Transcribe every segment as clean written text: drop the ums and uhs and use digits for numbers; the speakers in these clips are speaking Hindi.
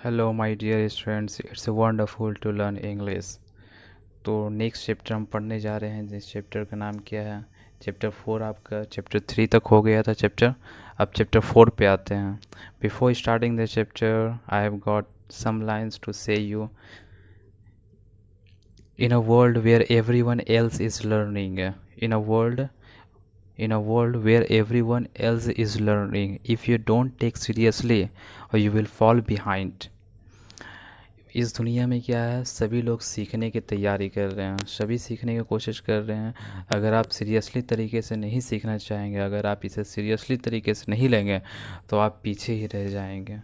Hello my dear students, it's wonderful to learn English. तो नेक्स्ट चैप्टर हम पढ़ने जा रहे हैं। जिस चैप्टर का नाम क्या है? चैप्टर 4। आपका चैप्टर 3 तक हो गया था चैप्टर। अब चैप्टर 4 पे आते हैं। Before starting the chapter I have got some lines to say you. In a world where everyone else is learning, in a world in a world where everyone else is learning, if you don't take seriously or you will fall behind। इस दुनिया में क्या है, सभी लोग सीखने की तैयारी कर रहे हैं, सभी सीखने की कोशिश कर रहे हैं। अगर आप सीरियसली तरीके से नहीं सीखना चाहेंगे, अगर आप इसे सीरियसली तरीके से नहीं लेंगे तो आप पीछे ही रह जाएंगे।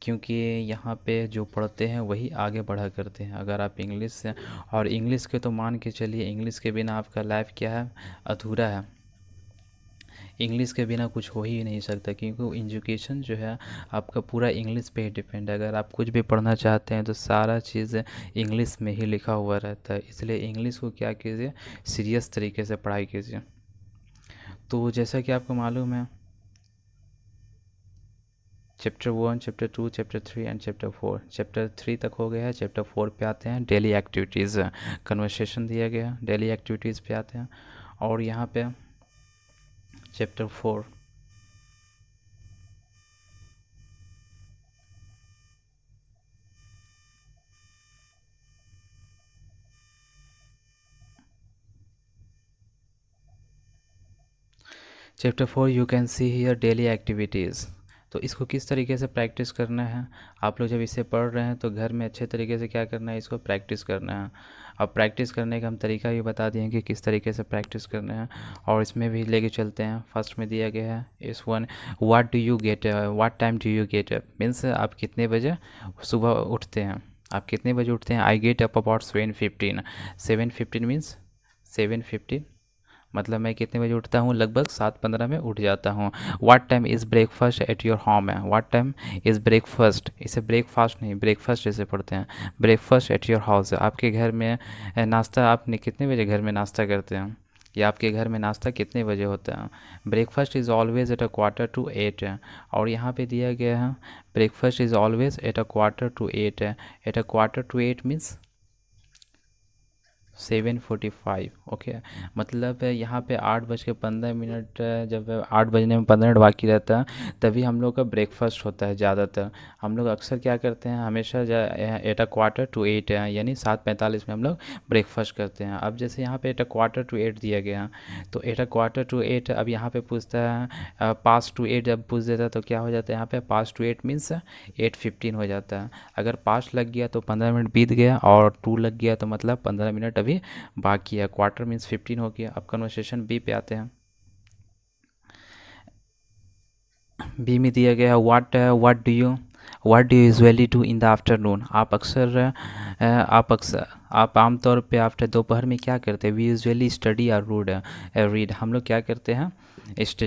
क्योंकि यहाँ पे जो पढ़ते हैं वही आगे बढ़ा करते हैं। अगर आप इंग्लिश से, और इंग्लिश के तो मान के चलिए, इंग्लिश के बिना आपका लाइफ क्या है, अधूरा है। इंग्लिश के बिना कुछ हो ही नहीं सकता, क्योंकि एजुकेशन जो है आपका पूरा इंग्लिश पे ही डिपेंड है। अगर आप कुछ भी पढ़ना चाहते हैं तो सारा चीज़ इंग्लिश में ही लिखा हुआ रहता है। इसलिए इंग्लिश को क्या कीजिए, सीरियस तरीके से पढ़ाई कीजिए। तो जैसा कि आपको मालूम है, chapter 1, chapter 2, chapter 3 and chapter 4। Chapter 3 तक हो गया है। चैप्टर 4 पे आते हैं। डेली एक्टिविटीज़ कन्वर्सेशन दिया गया है। डेली एक्टिविटीज़ पे आते हैं। और यहाँ पे chapter 4, chapter 4 you can see here daily activities. तो इसको किस तरीके से प्रैक्टिस करना है, आप लोग जब इसे पढ़ रहे हैं तो घर में अच्छे तरीके से क्या करना है, इसको प्रैक्टिस करना है। अब प्रैक्टिस करने का हम तरीका भी बता दिए कि किस तरीके से प्रैक्टिस करना है, और इसमें भी लेके चलते हैं। फर्स्ट में दिया गया है इस one, what do you gate, what time do you get up, means आप कितने बजे सुबह उठते हैं। आप कितने बजे उठते हैं? I get up about 7:15। 7:15 means 7:15 मतलब मैं कितने बजे उठता हूँ, लगभग 7:15 में उठ जाता हूँ। What time is breakfast at your home है। व्हाट टाइम इज़ ब्रेकफास्ट, इसे ब्रेकफास्ट नहीं, ब्रेकफास्ट जैसे पढ़ते हैं। ब्रेकफास्ट एट योर हाउस, आपके घर में नाश्ता, आपने कितने बजे घर में नाश्ता करते हैं, या आपके घर में नाश्ता कितने बजे होता है। ब्रेकफास्ट इज़ ऑलवेज एट 7:45 है। और यहाँ पे दिया गया है ब्रेकफास्ट इज़ ऑलवेज एट 7:45 है। Eight 7:45 means 7:45। ओके, मतलब यहाँ पे 8:15, जब 8 बजने में 15 मिनट बाकी रहता है तभी हम लोग का ब्रेकफास्ट होता है। ज़्यादातर हम लोग अक्सर क्या करते हैं, हमेशा एट 7:45 है, यानी 7:45 में हम लोग ब्रेकफास्ट करते हैं। अब जैसे यहाँ पे एट 7:45 दिया गया है, तो एट 7:45 अब यहाँ पे पूछता है पास टू 8, जब पूछ देता है तो क्या हो जाता है यहाँ पे, पास टू 8 मीन्स 8:15 हो जाता है। अगर पास लग गया तो 15 मिनट बीत गया, और टू लग गया तो मतलब 15 मिनट अभी बाकी है। क्वार्टर मीन्स 15 हो गया। अब कन्वर्सेशन बी पे आते हैं। बी में दिया गया है what do usually do in the afternoon. आप आमतौर पे आफ्टर दोपहर में क्या करते हैं? वी यूजुअली स्टडी और रीड। हम लोग क्या करते हैं,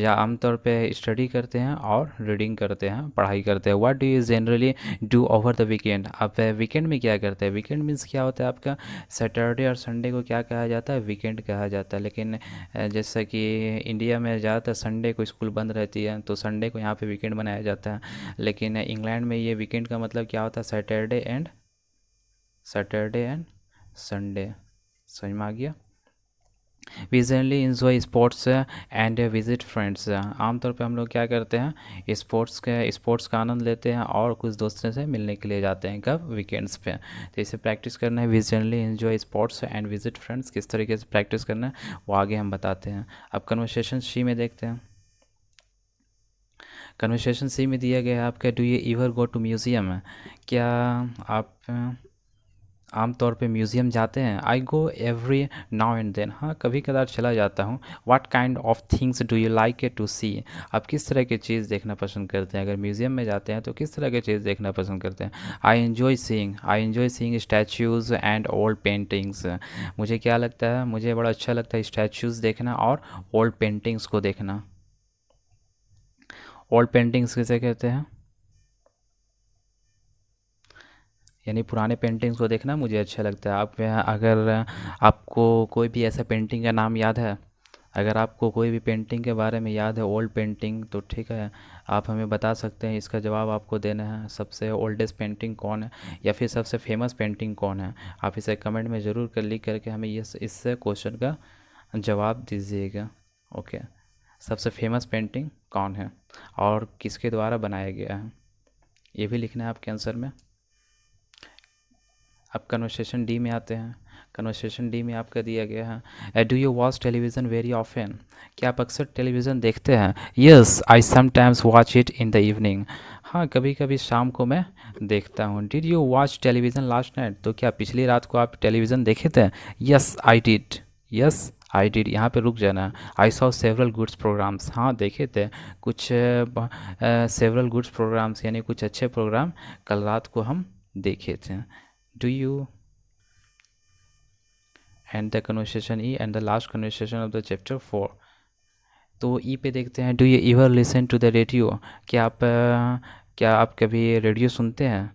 आमतौर पे स्टडी करते हैं और रीडिंग करते हैं, पढ़ाई करते हैं। What do you generally do over the weekend. आप वीकेंड में क्या करते हैं? वीकेंड मीन्स क्या होता है आपका, सैटरडे और संडे को क्या कहा जाता है, वीकेंड कहा जाता है। लेकिन जैसा कि इंडिया में ज़्यादातर संडे को स्कूल बंद रहती है, तो संडे को यहाँ पे वीकेंड बनाया जाता है। लेकिन इंग्लैंड में ये वीकेंड का मतलब क्या होता है, सैटरडे एंड संडे। समझ में आ गया। We generally enjoy sports and visit friends. आमतौर पे हम लोग क्या करते हैं, स्पोर्ट्स का आनंद लेते हैं और कुछ दोस्तों से मिलने के लिए जाते हैं। कब? वीकेंड्स पे। तो इसे प्रैक्टिस करना है। We generally enjoy sports and visit friends, किस तरीके से प्रैक्टिस करना है वो आगे हम बताते हैं। अब कन्वर्सेशन सी में देखते हैं। कन्वर्सेशन सी में दिया गया है आपका, do you ever go to museum. क्या आप आमतौर पे म्यूज़ियम जाते हैं? I go every now and then, हाँ कभी कदार चला जाता हूँ। What kind of things do you like to see. आप किस तरह की चीज़ देखना पसंद करते हैं? अगर म्यूज़ियम में जाते हैं तो किस तरह की चीज़ देखना पसंद करते हैं? I enjoy seeing statues and old paintings. मुझे क्या लगता है, मुझे बड़ा अच्छा लगता है स्टैचूज़ देखना और ओल्ड पेंटिंग्स को देखना। ओल्ड पेंटिंग्स किसे कहते हैं? यानी पुराने पेंटिंग्स को देखना मुझे अच्छा लगता है। आप अगर आपको कोई भी ऐसा पेंटिंग का नाम याद है अगर आपको कोई भी पेंटिंग के बारे में याद है, ओल्ड पेंटिंग, तो ठीक है, आप हमें बता सकते हैं। इसका जवाब आपको देना है, सबसे ओल्डेस्ट पेंटिंग कौन है या फिर सबसे फेमस पेंटिंग कौन है। आप इसे कमेंट में ज़रूर कर लिख करके हमें ये इस क्वेश्चन का जवाब दीजिएगा। ओके, सबसे फेमस पेंटिंग कौन है और किसके द्वारा बनाया गया है, ये भी लिखना है आपके आंसर में। अब कन्वर्सेशन डी में आते हैं। कन्वर्सेशन डी में आपका दिया गया है, do you watch television very often? क्या आप अक्सर टेलीविज़न देखते हैं? Yes, I sometimes watch it in the evening. हाँ, कभी कभी शाम को मैं देखता हूँ। Did you watch television last night? तो क्या पिछली रात को आप टेलीविज़न देखे थे? Yes I did. Yes I did, यहाँ पे रुक जाना है। I saw several goods programmes, हाँ देखे थे कुछ सेवरल गुड्स प्रोग्राम्स, यानी कुछ अच्छे प्रोग्राम कल रात को हम देखे थे। Do you and the conversation e and the last conversation of the chapter 4। तो ई पे देखते हैं, do you ever listen to the radio? क्या आप कभी रेडियो सुनते हैं?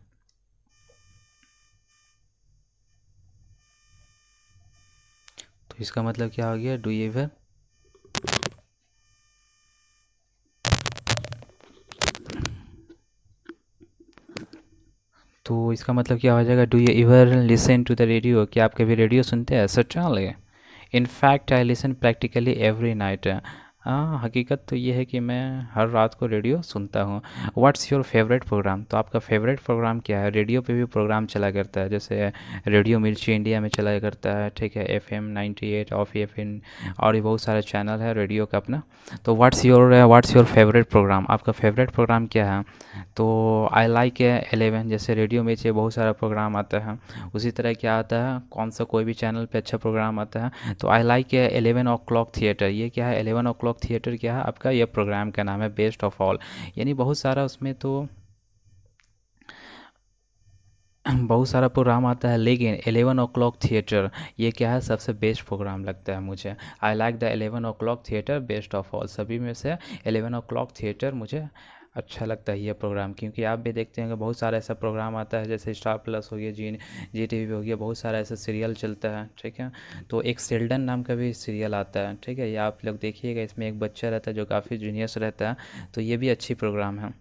तो इसका मतलब क्या हो गया, डू यू एवर। तो इसका मतलब क्या हो जाएगा, do you ever listen to the radio? क्या आप कभी रेडियो सुनते हैं? Certainly, in fact I listen practically every night. हाँ, हकीकत तो ये है कि मैं हर रात को रेडियो सुनता हूँ। What's your favourite programme? तो आपका फेवरेट प्रोग्राम क्या है? रेडियो पे भी प्रोग्राम चला करता है, जैसे रेडियो मिर्ची इंडिया में चला करता है, ठीक है, FM 98 ऑफ FM, और भी बहुत सारे चैनल है रेडियो का अपना। तो व्हाट्स योर फेवरेट प्रोग्राम? आपका फेवरेट प्रोग्राम क्या है? तो आई लाइक 11, जैसे रेडियो में से बहुत सारा प्रोग्राम आता है, उसी तरह क्या आता है, कौन सा कोई भी चैनल पे अच्छा प्रोग्राम आता है, तो I like 11 o'clock theatre. ये क्या है, 11 ओ क्लॉक थिएटर क्या है आपका, ये प्रोग्राम का नाम है, बेस्ट ऑफ ऑल, यानी बहुत सारा उसमें तो बहुत सारा प्रोग्राम आता है, लेकिन 11 ओ क्लॉक थिएटर ये क्या है, सबसे बेस्ट प्रोग्राम लगता है मुझे। I like the 11 o'clock theatre best of all, सभी में से 11 ओ क्लॉक थिएटर मुझे अच्छा लगता है ये प्रोग्राम, क्योंकि आप भी देखते हैं कि बहुत सारा ऐसा प्रोग्राम आता है, जैसे स्टार प्लस हो गया, जी टीवी हो गया, बहुत सारा ऐसा सीरियल चलता है, ठीक है। तो एक सेल्डन नाम का भी सीरियल आता है, ठीक है, ये आप लोग देखिएगा, इसमें एक बच्चा रहता है जो काफ़ी जीनियस रहता है, तो ये भी अच्छी प्रोग्राम है।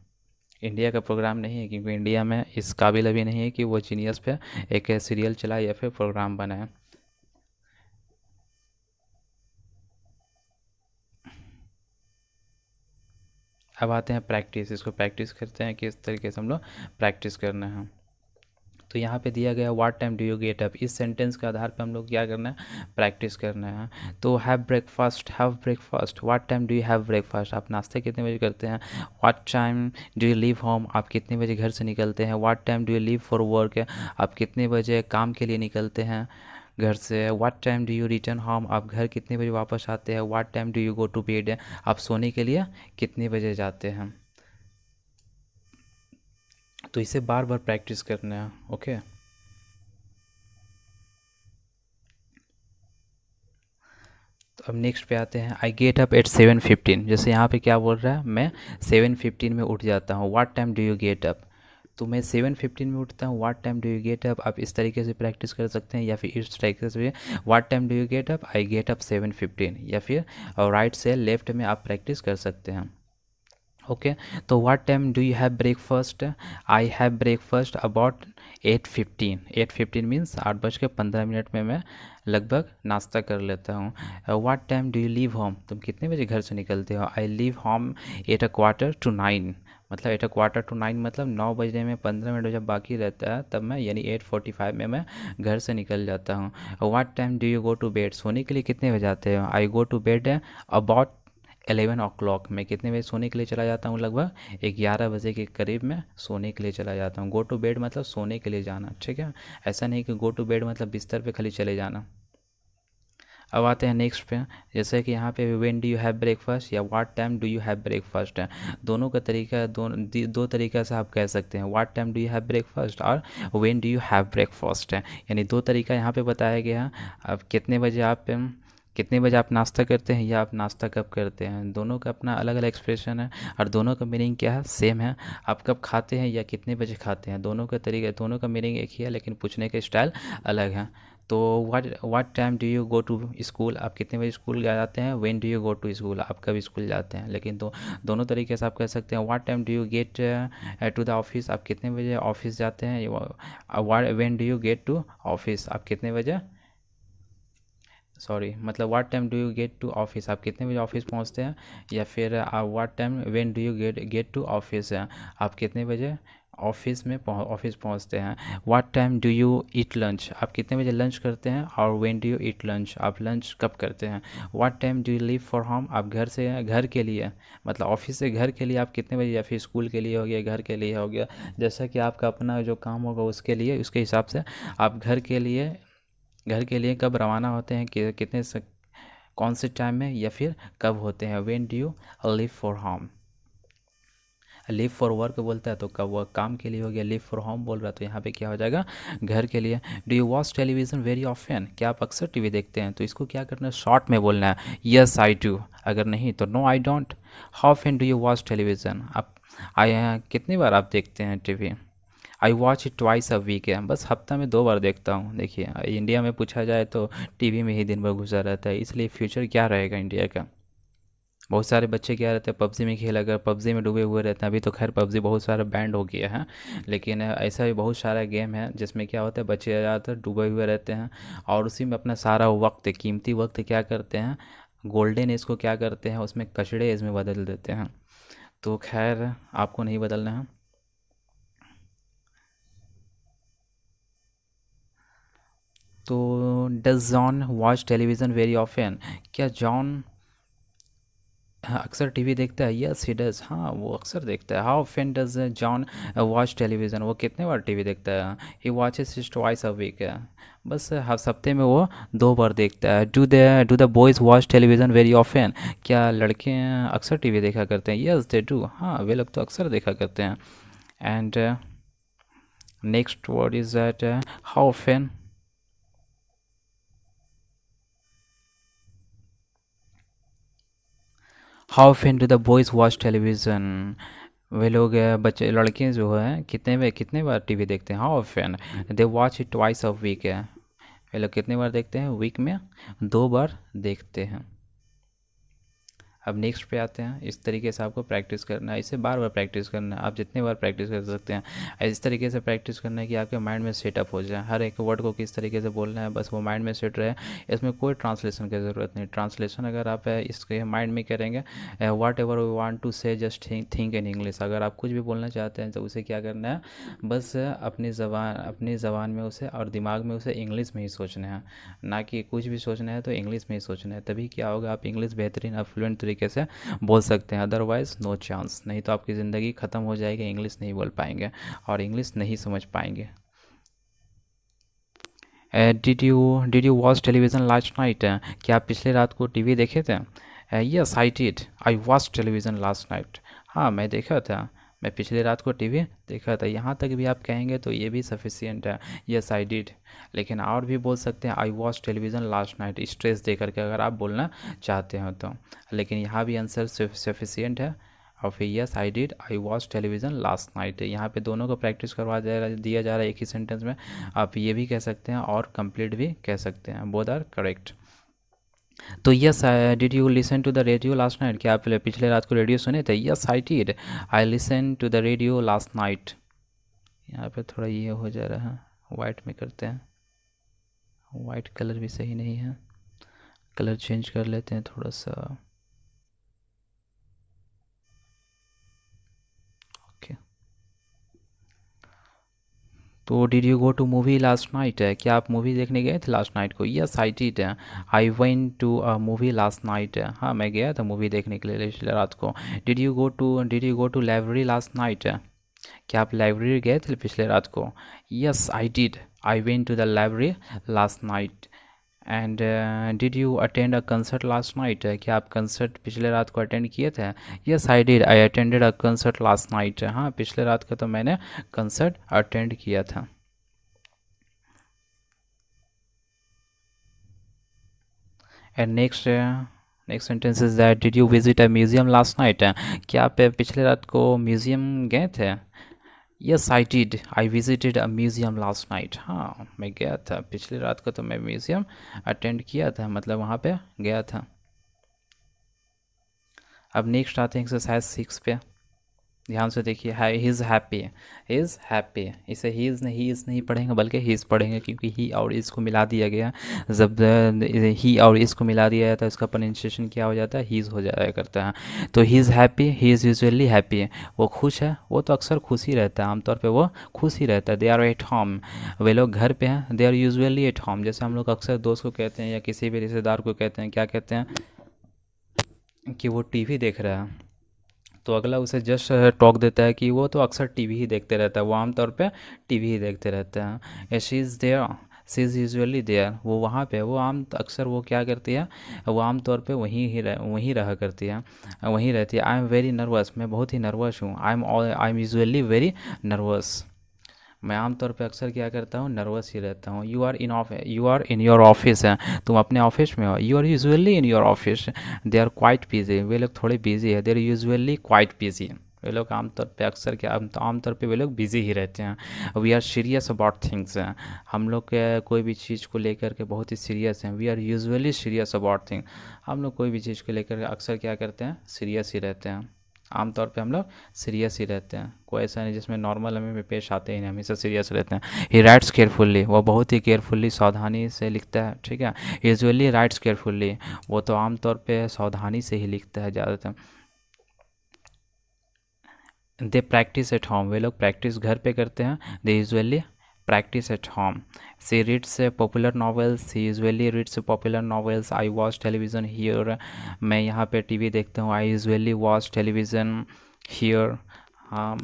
इंडिया का प्रोग्राम नहीं है, क्योंकि इंडिया में इस काबिल अभी नहीं है कि वो जीनियस पे एक सीरियल चलाए या फिर प्रोग्राम बनाए। अब आते हैं प्रैक्टिस, इसको प्रैक्टिस करते हैं किस तरीके से हम लोग प्रैक्टिस करना है। तो यहाँ पे दिया गया what time do you get up, इस सेंटेंस के आधार पे हम लोग क्या करना है, प्रैक्टिस करना है। तो have breakfast, what time do you have breakfast? आप नाश्ते कितने बजे करते हैं? What time do you leave home? आप कितने बजे घर से निकलते हैं? What time do you leave for work? आप कितने बजे काम के लिए निकलते हैं घर से? What time do you return home? आप घर कितने बजे वापस आते हैं? What time do you go to bed? आप सोने के लिए कितने बजे जाते हैं? तो इसे बार बार प्रैक्टिस करना है। ओके, तो अब नेक्स्ट पे आते हैं, आई गेट अप एट 7:15। जैसे यहाँ पे क्या बोल रहा है, मैं 7:15 में उठ जाता हूँ। What time do you get up? तो मैं 7:15 में उठता हूँ। What time do you get up? आप इस तरीके से प्रैक्टिस कर सकते हैं, या फिर इस तरीके से भी, what time do you get up? I get up 7:15, या फिर राइट से लेफ्ट में आप प्रैक्टिस कर सकते हैं। ओके, तो what time do you have breakfast? I have breakfast about 8:15। 8:15 means 8:15 में मैं लगभग नाश्ता कर लेता हूँ। What time do you leave home? तुम कितने बजे घर से निकलते हो? आई लीव होम एट 8:45, मतलब 8:45 मतलब 9 बजने में 15 मिनट जब बाकी रहता है तब मैं, यानी 8:45 में मैं घर से निकल जाता हूँ। What time do you go to bed? सोने के लिए कितने बजे जाते हो? I go to bed about 11 o'clock. मैं कितने बजे सोने के लिए चला जाता हूँ? लगभग 11 बजे के करीब मैं सोने के लिए चला जाता हूँ। गो टू बेड मतलब सोने के लिए जाना, ठीक है, ऐसा नहीं कि गो टू बेड मतलब बिस्तर पे खाली चले जाना। अब आते हैं नेक्स्ट पे, जैसे कि यहाँ पे when do you have breakfast या what time do you have breakfast है, दोनों का तरीका दो तरीका से आप कह सकते हैं, what time do you have breakfast और when do you have breakfast है, यानी दो तरीका यहाँ पे बताया गया है। अब कितने बजे आप नाश्ता करते हैं या आप नाश्ता कब करते हैं, दोनों का अपना अलग अलग एक्सप्रेशन है, और दोनों का मीनिंग क्या है, सेम है। आप कब खाते हैं या कितने बजे खाते हैं, दोनों का तरीका, दोनों का मीनिंग एक ही है, लेकिन पूछने का स्टाइल अलग है। तो what time do you go to school, आप कितने बजे स्कूल जाते हैं, when do you go to school, आप कब स्कूल जाते हैं। लेकिन तो दोनों तरीके से आप कह सकते हैं what time do you get to the office, आप कितने बजे ऑफिस जाते हैं, when do you get to office, आप कितने बजे, सॉरी मतलब what time do you get to office, आप कितने बजे ऑफिस पहुंचते हैं। या फिर what time when do you get to office, आप कितने बजे ऑफिस में ऑफिस पहुंचते हैं। What time do you eat lunch, आप कितने बजे लंच करते हैं। और when do you eat lunch, आप लंच कब करते हैं। What time do you leave for home, आप घर से घर के लिए मतलब ऑफिस से घर के लिए आप कितने बजे, या फिर स्कूल के लिए हो गया, घर के लिए हो गया, जैसा कि आपका अपना जो काम होगा उसके लिए, उसके हिसाब से आप घर के लिए कब रवाना होते हैं, कि कितने से कौन से टाइम में, या फिर कब होते हैं। When do you leave for home, leave for work बोलता है तो कब वर्क काम के लिए हो गया, लीव फॉर होम बोल रहा है तो यहाँ पे क्या हो जाएगा, घर के लिए। Do you watch television very often, क्या आप अक्सर टीवी देखते हैं, तो इसको क्या करना है, शॉर्ट में बोलना है, यस आई डू, अगर नहीं तो no I don't. How often do you watch television, आप कितनी बार आप देखते हैं TV. I watch it twice a week है, बस हफ्ता में 2 बार देखता हूँ। देखिए इंडिया में पूछा जाए तो टीवी में ही दिन भर घुसा रहता है, इसलिए फ्यूचर क्या रहेगा इंडिया का। बहुत सारे बच्चे क्या रहते हैं पबजी में खेल, अगर पबजी में डूबे हुए रहते हैं। अभी तो खैर पबजी बहुत सारा बैंड हो गया है, लेकिन ऐसा भी बहुत सारा गेम है जिसमें क्या होता है बच्चे ज़्यादातर डूबे हुए रहते हैं और उसी में अपना सारा वक्त, कीमती वक्त क्या करते हैं, गोल्डन एज को क्या करते हैं, उसमें कचड़े एज में बदल देते हैं। तो खैर आपको नहीं बदलना है। तो does John watch television very often, क्या जॉन हाँ अक्सर टीवी देखता है, यस ही डज, हाँ वो अक्सर देखता है। How often does John watch television, वो कितने बार टीवी देखता है। He watches is twice a week है, बस हर हफ्ते में वो 2 बार देखता है। Do the boys watch television very often, क्या लड़के अक्सर टीवी देखा करते हैं, यस दे डू, हाँ वे लोग तो अक्सर देखा करते हैं। And next word is that how often, how often do the boys watch television, वे लोग बच्चे लड़के जो हैं कितने बार टीवी देखते हैं। How often they watch it twice a week है, वे लोग कितने बार देखते हैं, वीक में 2 बार देखते हैं। अब नेक्स्ट पे आते हैं। इस तरीके से आपको प्रैक्टिस करना है, इसे बार बार प्रैक्टिस करना है, आप जितने बार प्रैक्टिस कर सकते हैं। इस तरीके से प्रैक्टिस करना है कि आपके माइंड में सेटअप हो जाए, हर एक वर्ड को किस तरीके से बोलना है बस वो माइंड में सेट रहे। इसमें कोई ट्रांसलेशन की ज़रूरत नहीं। ट्रांसलेशन अगर आप इसके माइंड में करेंगे, वाट एवर वी वांट टू से जस्ट थिंक इन इंग्लिश, अगर आप कुछ भी बोलना चाहते हैं तो उसे क्या करना है, बस अपनी ज़बान में उसे और दिमाग में उसे इंग्लिश में ही सोचना है, ना कि कुछ भी सोचना है तो इंग्लिश में ही सोचना है। तभी क्या होगा, आप इंग्लिश बेहतरीन और फ्लुएंट तरीके से बोल सकते हैं, अदरवाइज़ नो चांस, नहीं तो आपकी ज़िंदगी ख़त्म हो जाएगी, इंग्लिश नहीं बोल पाएंगे और इंग्लिश नहीं समझ पाएंगे। Did you watch television last night, क्या आप पिछले रात को टीवी देखे थे। Yes I did, I watch television last night, हाँ मैं देखा था, मैं पिछले रात को टीवी देखा था। यहाँ तक भी आप कहेंगे तो ये भी सफिशियंट है, यस आई डिड। लेकिन और भी बोल सकते हैं I watch television last night, stress दे करके अगर आप बोलना चाहते हो तो। लेकिन यहाँ भी आंसर सफिशियंट है और फिर yes I did I watch television last night. यहाँ पे दोनों को प्रैक्टिस दिया जा रहा है एक ही सेंटेंस में। आप ये भी कह सकते हैं और कंप्लीट भी कह सकते हैं, बोथ आर करेक्ट। तो yes did you listen to the radio last night, क्या आप पिछले रात को रेडियो सुने थे। Yes I did I listen to the radio last night. यहाँ पे थोड़ा ये हो जा रहा है, वाइट में करते हैं, वाइट कलर भी सही नहीं है, कलर चेंज कर लेते हैं थोड़ा सा। ओके, तो did you go to movie last night, क्या आप मूवी देखने गए थे लास्ट नाइट को। Yes I did I went to a movie last night, हाँ मैं गया था मूवी देखने के लिए पिछले रात को। Did you go to library last night, क्या आप लाइब्रेरी गए थे पिछले रात को। Yes I did I went to the library last night. And did you attend a concert last night, क्या आप कंसर्ट पिछले रात को अटेंड किए थे। Yes I did I attended a concert last night, हाँ पिछले रात का तो मैंने कंसर्ट अटेंड किया था। And next sentence is that did you visit a museum last night, क्या आप पिछले रात को म्यूजियम गए थे। Yes I did, I visited a museum last night. हाँ मैं गया था, पिछली रात को तो मैं म्यूज़ियम अटेंड किया था, मतलब वहाँ पे गया था। अब नेक्स्ट आते हैं एक्सरसाइज 6 पे। ध्यान से देखिए, he is happy, is happy, इसे ही इज़ नहीं पढ़ेंगे बल्कि ही इज़ पढ़ेंगे, क्योंकि ही और इज़ को मिला दिया गया। जब ही और इज़ को मिला दिया जाता है उसका प्रोनाउंसिएशन क्या हो जाता है, ही इज़ हो जाया करता है। तो he is happy, he is usually happy, वो खुश है, वो तो अक्सर खुश ही रहता है, आमतौर पे वो खुश ही रहता है। दे आर एट होम, वे लोग घर पे हैं, they are usually at home. जैसे हम लोग अक्सर दोस्त को कहते हैं या किसी भी रिश्तेदार को कहते हैं, क्या कहते हैं कि वो टीवी देख रहा है, तो अगला उसे जस्ट टॉक देता है कि वो तो अक्सर टीवी ही देखते रहता है, वो आमतौर पे टीवी ही देखते रहते हैं। She is there, she is usually there, वो वहाँ पे, वो आम अक्सर वो क्या करती है, वो आमतौर पे वहीं रहा करती है, वहीं रहती है। आई एम वेरी नर्वस, मैं बहुत ही नर्वस हूँ। I am usually very nervous, मैं आमतौर पे अक्सर क्या करता हूँ, नर्वस ही रहता हूँ। You are in your office है, तुम अपने ऑफिस में हो। You are usually in your office, they are quite busy, वे लोग थोड़े बिजी है। They are usually quite busy, वे लोग आमतौर पे अक्सर क्या, आमतौर पे वे लोग बिजी ही रहते हैं। We are serious about things हैं, हम लोग के कोई भी चीज़ को लेकर के बहुत ही सीरियस हैं। We are usually serious about thing, हम लोग कोई भी चीज़ को लेकर अक्सर क्या करते हैं, सीरियस ही रहते हैं। आमतौर पे हम लोग सीरियस ही रहते हैं, कोई ऐसा नहीं जिसमें नॉर्मल हमें पेश आते ही नहीं, हमेशा सीरियस रहते हैं। ही राइट्स केयरफुल्ली, वो बहुत ही केयरफुल्ली, सावधानी से लिखता है, ठीक है। यूजुअली राइट्स केयरफुल्ली, वो तो आमतौर पे सावधानी से ही लिखता है ज़्यादातर। दे प्रैक्टिस एट होम, वे लोग प्रैक्टिस घर पे करते हैं। They usually practice at home. She reads popular novels, she usually reads popular novels. I watch television here, मैं यहाँ पे टीवी देखता हूँ। I usually watch television here, हाँ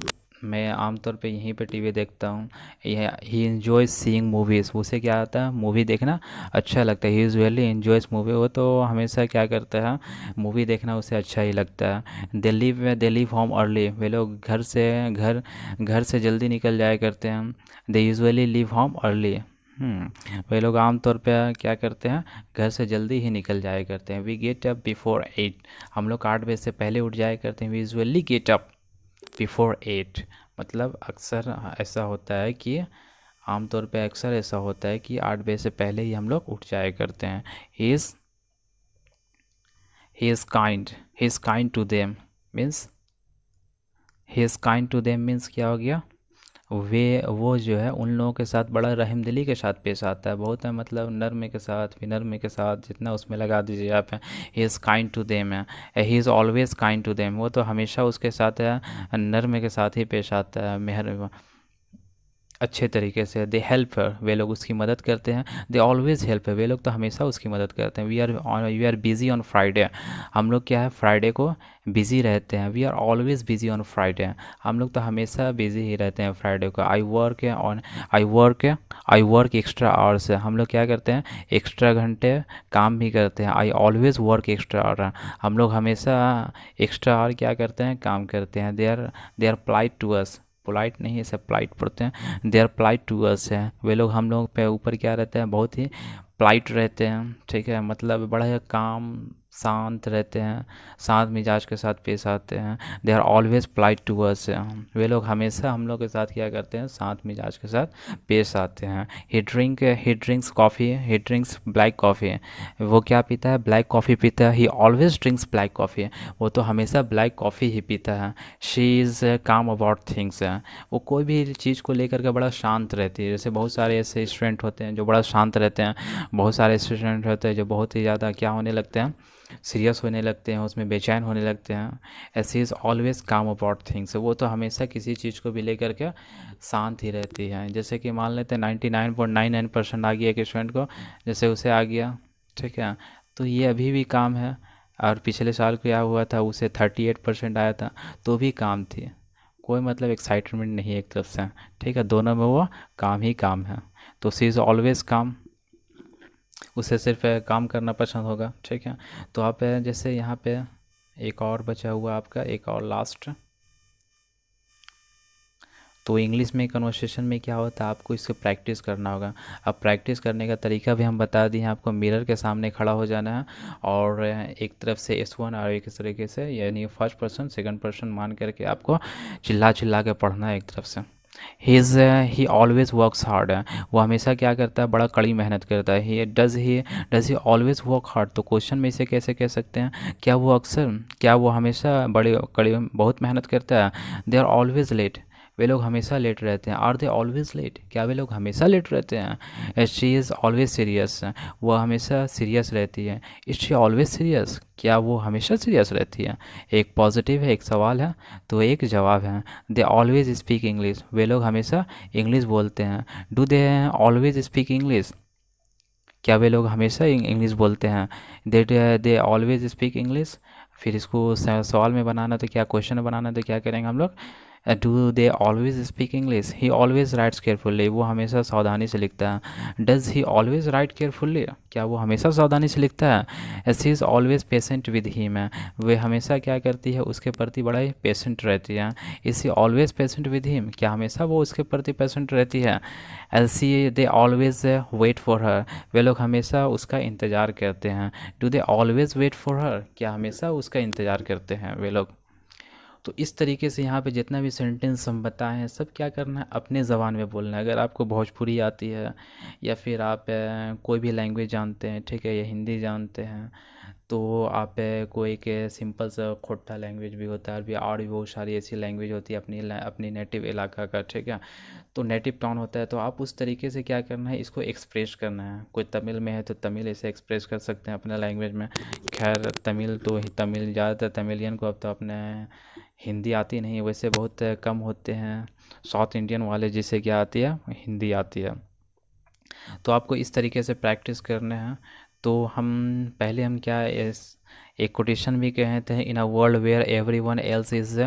मैं आमतौर पे यहीं पे टीवी देखता हूँ। ही इन्जॉय सीइंग मूवीज़, उसे क्या आता है, मूवी देखना अच्छा लगता है। ही यूजुअली इन्जॉयस मूवी, वो तो हमेशा क्या करता है, मूवी देखना उसे अच्छा ही लगता है। दे लिव होम अर्ली, वे लोग घर से जल्दी निकल जाया करते हैं। They usually leave home early, वे लोग आमतौर पे क्या करते हैं, घर से जल्दी ही निकल जाया करते हैं। वी गेट अप बिफोर 8, हम लोग 8 बजे से पहले उठ जाया करते हैं। We usually get up before 8, मतलब अक्सर ऐसा होता है कि आमतौर पे अक्सर ऐसा होता है कि 8 बजे से पहले ही हम लोग उठ जाया करते हैं। He is he is kind, he is kind to them means, he is kind to them means क्या हो गया, वो जो है उन लोगों के साथ बड़ा रहमदिली के साथ पेश आता है, बहुत है मतलब नर्म के साथ, विनम्र के साथ, जितना उसमें लगा दीजिए आप। He is kind to them है, he is always kind to them, वो तो हमेशा उसके साथ है, नर्म के साथ ही पेश आता है, मेहर अच्छे तरीके से। दे हेल्प हर, वे लोग उसकी मदद करते हैं। दे ऑलवेज हेल्प है, वे लोग तो हमेशा उसकी मदद करते हैं। We are busy on Friday, हम लोग क्या है, फ्राइडे को बिज़ी रहते हैं। We are always busy on Friday, हम लोग तो हमेशा बिज़ी ही रहते हैं फ्राइडे को। आई वर्क एक्स्ट्रा आवर्स, हम लोग क्या करते हैं, एक्स्ट्रा घंटे काम भी करते हैं। I always work extra our, हम लोग हमेशा एक्स्ट्रा आवर क्या करते हैं, काम करते हैं। They are polite to us, polite नहीं इसे पोलाइट पढ़ते हैं। They are polite to us है, वे लोग हम लोग पे ऊपर क्या रहते हैं, बहुत ही पोलाइट रहते हैं, ठीक है, मतलब बड़ा ही काम शांत रहते हैं, शांत मिजाज के साथ पेश आते हैं। They are always polite to us, वे लोग हमेशा हम लोग के साथ क्या करते हैं, शांत मिजाज के साथ पेश आते हैं। ही ड्रिंक्स कॉफ़ी, ही ड्रिंक्स ब्लैक कॉफ़ी, वो क्या पीता है, ब्लैक कॉफ़ी पीता है। ही ऑलवेज ड्रिंक्स ब्लैक कॉफ़ी, वो तो हमेशा ब्लैक कॉफ़ी ही पीता है। शी इज़ काम अबाउट थिंग्स, वो कोई भी चीज़ को लेकर के बड़ा शांत रहती है। जैसे बहुत सारे ऐसे स्टूडेंट होते हैं जो बड़ा शांत रहते हैं, बहुत सारे स्टूडेंट होते हैं जो बहुत ही ज़्यादा क्या होने लगते हैं, सीरियस होने लगते हैं, उसमें बेचैन होने लगते हैं। ऐसी इज़ ऑलवेज काम अबाउट थिंग्स, वो तो हमेशा किसी चीज़ को भी लेकर के शांत ही रहती है। जैसे कि मान लेते हैं 99.99% आ गया एक स्टूडेंट को, जैसे उसे आ गया, ठीक है, तो ये अभी भी काम है। और पिछले साल क्या हुआ था, उसे 38% आया था, तो भी काम थी, कोई मतलब एक्साइटमेंट नहीं है एक तरफ से, ठीक है, दोनों में वो काम ही काम है। तो सी इज़ ऑलवेज काम, उसे सिर्फ काम करना पसंद होगा, ठीक है। तो आप जैसे यहाँ पे एक और बचा हुआ आपका, एक और लास्ट, तो इंग्लिश में कन्वर्सेशन में क्या होता है, आपको इसको प्रैक्टिस करना होगा। अब प्रैक्टिस करने का तरीका भी हम बता दिए हैं आपको, मिरर के सामने खड़ा हो जाना है और एक तरफ से S1 और एक इस तरीके से, यानी फर्स्ट पर्सन सेकंड पर्सन मान करके आपको चिल्ला चिल्ला के पढ़ना है एक तरफ से। ही ऑलवेज वर्क्स हार्ड है, वो हमेशा क्या करता है, बड़ा कड़ी मेहनत करता है। ही ऑलवेज वर्क हार्ड, तो क्वेश्चन में इसे कैसे कह सकते हैं, क्या वो हमेशा बड़े कड़ी बहुत मेहनत करता है। दे आर ऑलवेज लेट, वे लोग हमेशा लेट रहते हैं। आर दे ऑलवेज लेट, क्या वे लोग हमेशा लेट रहते हैं। शी इज़ ऑलवेज सीरियस, वो हमेशा सीरियस रहती है। इज शी ऑलवेज सीरियस, क्या वो हमेशा सीरियस रहती है। एक पॉजिटिव है, एक सवाल है, तो एक जवाब है। दे ऑलवेज स्पीक इंग्लिश, वे लोग हमेशा इंग्लिश बोलते हैं। Do they always speak English, क्या वे लोग हमेशा इंग्लिश बोलते हैं। दे ऑलवेज स्पीक इंग्लिश, फिर इसको सवाल में बनाना तो क्या, क्वेश्चन में बनाना तो क्या करेंगे हम लोग, do they always speak English. He always writes carefully, वो हमेशा सावधानी से लिखता है। Does he always write carefully, क्या वो हमेशा सावधानी से लिखता है। She is always patient with him, वे हमेशा क्या करती है, उसके प्रति बड़ा ही पेशेंट रहती है। Is she always patient with him, क्या हमेशा वो उसके प्रति पेशेंट रहती है। See they always wait for her, वे लोग हमेशा उसका इंतज़ार करते हैं। Do they always wait for her, क्या हमेशा उसका इंतज़ार करते हैं वे लोग। तो इस तरीके से यहाँ पे जितना भी सेंटेंस हम बताए हैं सब क्या करना है, अपने ज़बान में बोलना है। अगर आपको भोजपुरी आती है या फिर आप कोई भी लैंग्वेज जानते हैं, ठीक है, या हिंदी जानते हैं, तो आप कोई के सिंपल सा खोटा लैंग्वेज भी होता है, और भी बहुत सारी ऐसी लैंग्वेज होती है अपनी नेटिव इलाका का, ठीक है, तो नेटिव टॉन होता है। तो आप उस तरीके से क्या करना है, इसको एक्सप्रेस करना है। कोई तमिल में है तो तमिल ऐसे एक्सप्रेस कर सकते हैं अपने लैंग्वेज में। खैर तमिल तो तमिल ज़्यादातर तमिलियन को अब तो अपने हिंदी आती नहीं, वैसे बहुत कम होते हैं साउथ इंडियन वाले जिसे क्या आती है, हिंदी आती है। तो आपको इस तरीके से प्रैक्टिस करने हैं। तो हम क्या एक कोटेशन भी कहते हैं, in a world where everyone else is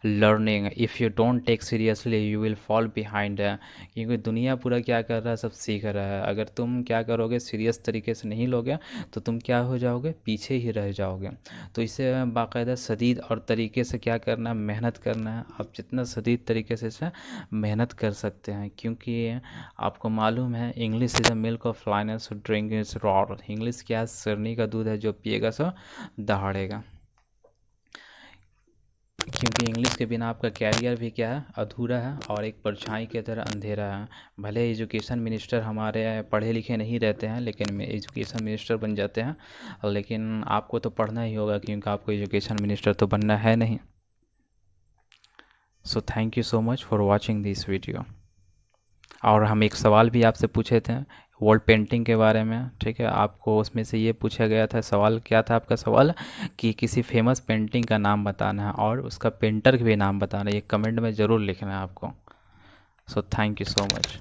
learning if you don't take seriously you will fall behind. क्योंकि दुनिया पूरा क्या कर रहा है, सब सीख रहा है। अगर तुम क्या करोगे, सीरियस तरीके से नहीं लोगे तो तुम क्या हो जाओगे, पीछे ही रह जाओगे। तो इसे बाकायदा सदीद और तरीके से क्या करना है, मेहनत करना है। आप जितना सदीद तरीके से इसे मेहनत कर सकते हैं, क्योंकि आपको मालूम है English is a milk of lioness drink is roar. English क्या है, शेरनी का दूध है, जो पिएगा सो दहाड़ेगा। क्योंकि इंग्लिश के बिना आपका कैरियर भी क्या है, अधूरा है और एक परछाई की तरह अंधेरा है। भले एजुकेशन मिनिस्टर हमारे पढ़े लिखे नहीं रहते हैं, लेकिन एजुकेशन मिनिस्टर बन जाते हैं। लेकिन आपको तो पढ़ना ही होगा, क्योंकि आपको एजुकेशन मिनिस्टर तो बनना है नहीं। So thank you so much for watching this video. और हम एक सवाल भी आपसे पूछे थे वॉल पेंटिंग के बारे में, ठीक है, आपको उसमें से ये पूछा गया था, सवाल क्या था आपका सवाल, कि किसी फेमस पेंटिंग का नाम बताना है और उसका पेंटर का भी नाम बताना है। ये कमेंट में ज़रूर लिखना है आपको। So thank you so much.